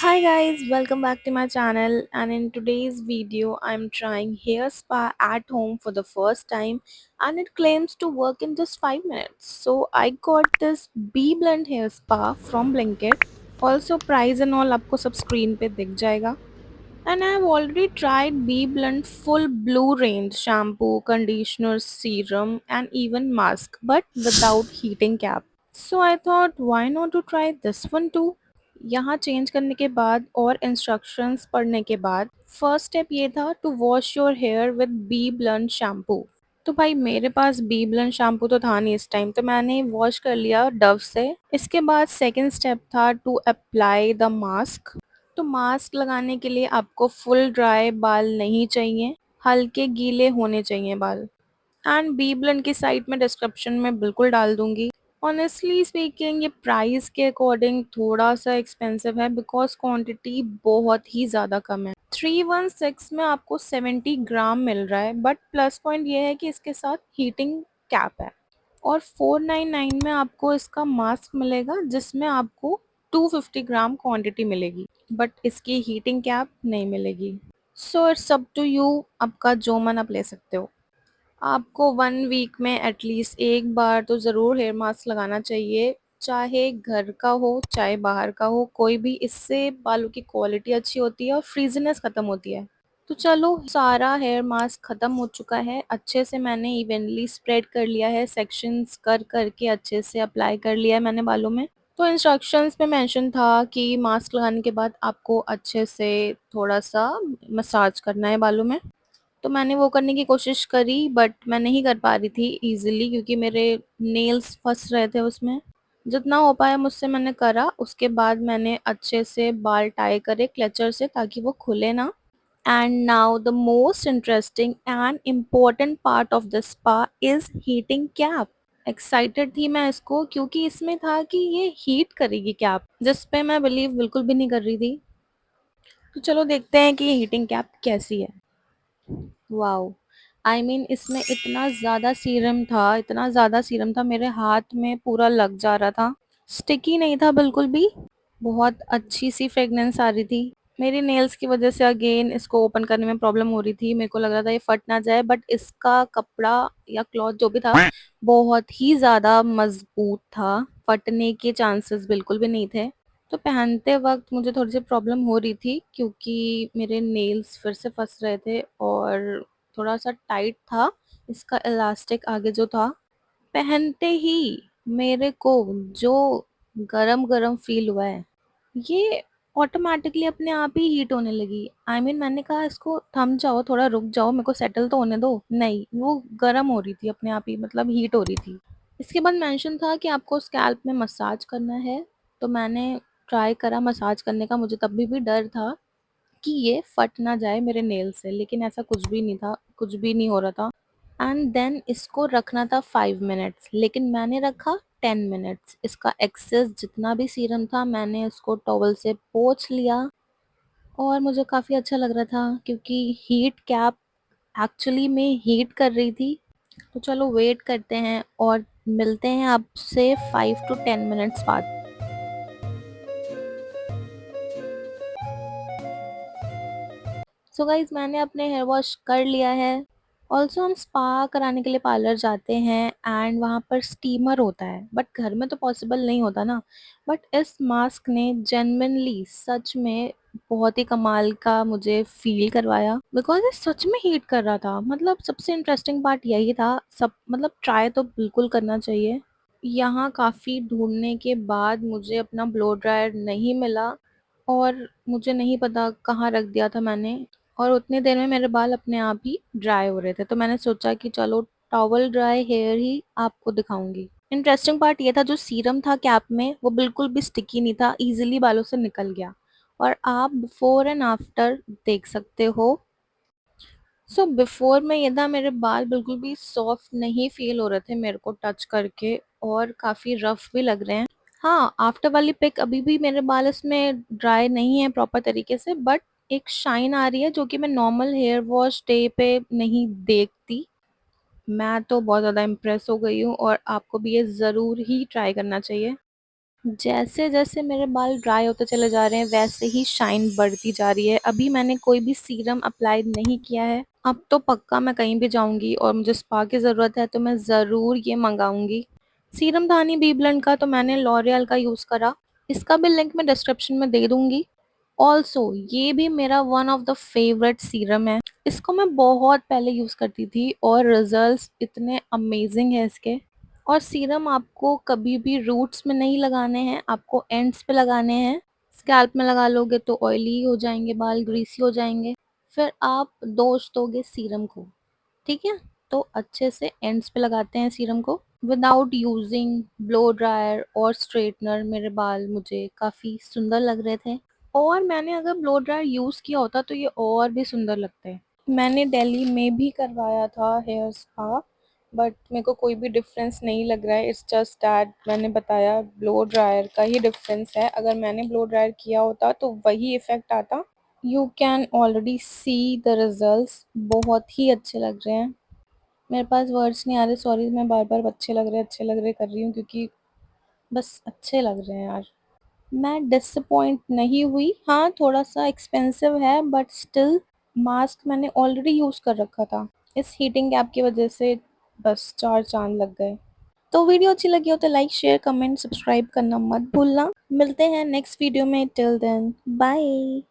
Hi guys, welcome back to my channel, and in today's video I'm trying hair spa at home for the first time, and it claims to work in just 5 minutes. So I got this Bee Blend hair spa from Blinkit. Also price and all आपको सब screen पे दिख जाएगा. And I have already tried Bee Blend full blue range shampoo, conditioner, serum and even mask, but without heating cap. So I thought why not to try this one too. यहाँ change करने के बाद और instructions पढ़ने के बाद first step ये था to wash your hair with B blend shampoo. तो भाई मेरे पास बी ब्लेंड शैम्पू तो था नहीं इस टाइम, तो मैंने वॉश कर लिया डव से. इसके बाद सेकंड स्टेप था टू अप्लाई द मास्क. तो मास्क लगाने के लिए आपको फुल ड्राई बाल नहीं चाहिए, हल्के गीले होने चाहिए बाल. एंड बी ब्लेंड की साइट में डिस्क्रिप्शन में बिल्कुल डाल दूंगी. ऑनेस्टली स्पीकिंग ये प्राइस के अकॉर्डिंग थोड़ा सा एक्सपेंसिव है बिकॉज क्वांटिटी बहुत ही ज़्यादा कम है. 316 में आपको 70 ग्राम मिल रहा है, बट प्लस पॉइंट ये है कि इसके साथ हीटिंग कैप है. और 499 में आपको इसका मास्क मिलेगा जिसमें आपको 250 ग्राम क्वांटिटी मिलेगी, बट इसकी हीटिंग कैप नहीं मिलेगी. So it's up to you, आपका जो मन आप ले सकते हो. आपको 1 वीक में एटलीस्ट एक बार तो ज़रूर हेयर मास्क लगाना चाहिए, चाहे घर का हो, चाहे बाहर का हो, कोई भी. इससे बालों की क्वालिटी अच्छी होती है और फ्रीज़ीनेस ख़त्म होती है. तो चलो सारा हेयर मास्क ख़त्म हो चुका है, अच्छे से मैंने इवनली स्प्रेड कर लिया है, सेक्शंस कर के अच्छे से अप्लाई कर लिया है मैंने बालों में. तो इंस्ट्रक्शंस में मेंशन था कि मास्क लगाने के बाद आपको अच्छे से थोड़ा-सा मसाज करना है बालों में. तो मैंने वो करने की कोशिश करी, बट मैं नहीं कर पा रही थी ईज़िली क्योंकि मेरे नेल्स फँस रहे थे उसमें. जितना हो पाया मुझसे मैंने करा, उसके बाद मैंने अच्छे से बाल टाई करे क्लचर से ताकि वो खुले ना. And now the most interesting and important part of the spa is heating cap. Excited थी मैं इसको क्योंकि इसमें था कि ये हीट करेगी कैप, जिस पे मैं बिलीव बिल्कुल भी नहीं कर रही थी. तो चलो देखते हैं कि ये हीटिंग कैप कैसी है. वाओ! आई मीन इसमें इतना ज़्यादा सीरम था, मेरे हाथ में पूरा लग जा रहा था. स्टिकी नहीं था बिल्कुल भी, बहुत अच्छी-सी फ्रेग्रेंस आ रही थी. मेरी नेल्स की वजह से अगेन इसको ओपन करने में प्रॉब्लम हो रही थी, मेरे को लग रहा था ये फट ना जाए, बट इसका कपड़ा या क्लॉथ जो भी था, बहुत ही ज़्यादा मज़बूत था, फटने के चांसेस बिल्कुल भी नहीं थे. तो पहनते वक़्त मुझे थोड़ी-सी प्रॉब्लम हो रही थी क्योंकि मेरे नेल्स फिर से फँस रहे थे और थोड़ा-सा टाइट था इसका इलास्टिक आगे जो था. पहनते ही मेरे को जो गरम-गरम फ़ील हुआ है, ये ऑटोमैटिकली अपने आप ही हीट होने लगी. आई मीन मैंने कहा इसको थम जाओ, थोड़ा रुक जाओ, मेरे को सेटल तो होने दो. नहीं, वो गरम हो रही थी अपने आप ही, मतलब हीट हो रही थी. इसके बाद मेंशन था कि आपको स्कैल्प में मसाज करना है, तो मैंने ट्राई करा मसाज करने का. मुझे तब भी डर था कि ये फट ना जाए मेरे नेल से, लेकिन ऐसा कुछ भी नहीं था, कुछ भी नहीं हो रहा था. एंड देन इसको रखना था 5 मिनट्स, लेकिन मैंने रखा 10 मिनट्स. इसका एक्सेस जितना भी सीरम था मैंने उसको टॉवल से पोंछ लिया और मुझे काफ़ी अच्छा लग रहा था क्योंकि हीट कैप एक्चुअली में हीट कर रही थी. तो चलो वेट करते हैं और मिलते हैं आपसे 5 टू 10 मिनट्स बाद. सो गाइज़ मैंने अपने हेयर वॉश कर लिया है. ऑल्सो हम स्पा कराने के लिए पार्लर जाते हैं एंड वहाँ पर स्टीमर होता है, बट घर में तो पॉसिबल नहीं होता ना. बट इस मास्क ने जेन्युइनली सच में बहुत ही कमाल का मुझे फ़ील करवाया बिकॉज़ ये सच में हीट कर रहा था. मतलब सबसे इंटरेस्टिंग पार्ट यही था. सब मतलब ट्राई तो बिल्कुल करना चाहिए. यहाँ काफ़ी ढूँढने के बाद मुझे अपना ब्लो ड्रायर नहीं मिला और मुझे नहीं पता कहाँ रख दिया था मैंने, और उतनी देर में मेरे बाल अपने आप ही ड्राई हो रहे थे. तो मैंने सोचा कि चलो टॉवल ड्राई हेयर ही आपको दिखाऊँगी. इंटरेस्टिंग पार्ट ये था जो सीरम था कैप में वो बिल्कुल भी स्टिकी नहीं था, ईज़िली बालों से निकल गया और आप बिफोर एंड आफ्टर देख सकते हो. सो बिफोर में ये था मेरे बाल बिल्कुल भी सॉफ्ट नहीं फ़ील हो रहे थे मेरे को टच करके और काफ़ी रफ़ भी लग रहे हैं. हाँ, आफ्टर वाली पिक अभी भी मेरे बाल इसमें ड्राई नहीं है प्रॉपर तरीके से, बट एक शाइन आ रही है जो कि मैं नॉर्मल हेयर वॉश डे पे नहीं देखती. मैं तो बहुत ज़्यादा इम्प्रेस हो गई हूँ और आपको भी ये ज़रूर ही ट्राई करना चाहिए. जैसे जैसे मेरे बाल ड्राई होते चले जा रहे हैं वैसे ही शाइन बढ़ती जा रही है। अभी मैंने कोई भी सीरम अप्लाई नहीं किया है। अब तो पक्का मैं कहीं भी जाऊंगी और मुझे स्पा की जरूरत है तो मैं जरूर ये मंगाऊंगी। सीरम था नहीं बी ब्लेंड का तो मैंने लॉरियल का यूज करा। इसका भी लिंक मैं डिस्क्रिप्शन में दे दूंगी। ऑल्सो ये भी मेरा one of the favourite serum है। इसको मैं बहुत पहले यूज करती थी और रिजल्ट्स इतने अमेजिंग है इसके। और सीरम आपको कभी भी रूट्स में नहीं लगाने हैं, आपको एंड्स पे लगाने हैं। स्कैल्प में लगा लोगे तो ऑयली हो जाएंगे बाल, ग्रीसी हो जाएंगे। फिर आप दोष दोगे सीरम को। ठीक है, तो अच्छे से एंड्स पे लगाते हैं सीरम को। विदाउट यूजिंग ब्लो ड्रायर और स्ट्रेटनर मेरे बाल मुझे काफी सुंदर लग रहे थे। और मैंने अगर ब्लो ड्रायर यूज किया होता तो ये और भी सुंदर लगते हैं। मैंने दिल्ली में भी करवाया था हेयर स्पा, बट मेरे को कोई भी डिफरेंस नहीं लग रहा है। इट्स जस्ट दैट मैंने बताया ब्लो ड्रायर का ही डिफरेंस है। अगर मैंने ब्लो ड्रायर किया होता तो वही इफेक्ट आता। You can already see the results, बहुत ही अच्छे लग रहे हैं। मेरे पास वर्ड्स नहीं आ रहे, सॉरी। मैं बार बार अच्छे लग रहे अच्छे लग रहे कर रही हूँ क्योंकि बस अच्छे लग रहे हैं यार। मैं डिसअपॉइंट नहीं हुई। हाँ, थोड़ा सा एक्सपेंसिव है बट स्टिल मास्क मैंने ऑलरेडी यूज कर रखा था। इस हीटिंग गैप की वजह से बस चार चांद लग गए। तो वीडियो अच्छी लगी हो तो लाइक शेयर कमेंट सब्सक्राइब करना मत भूलना। मिलते हैं नेक्स्ट वीडियो में। Till then bye.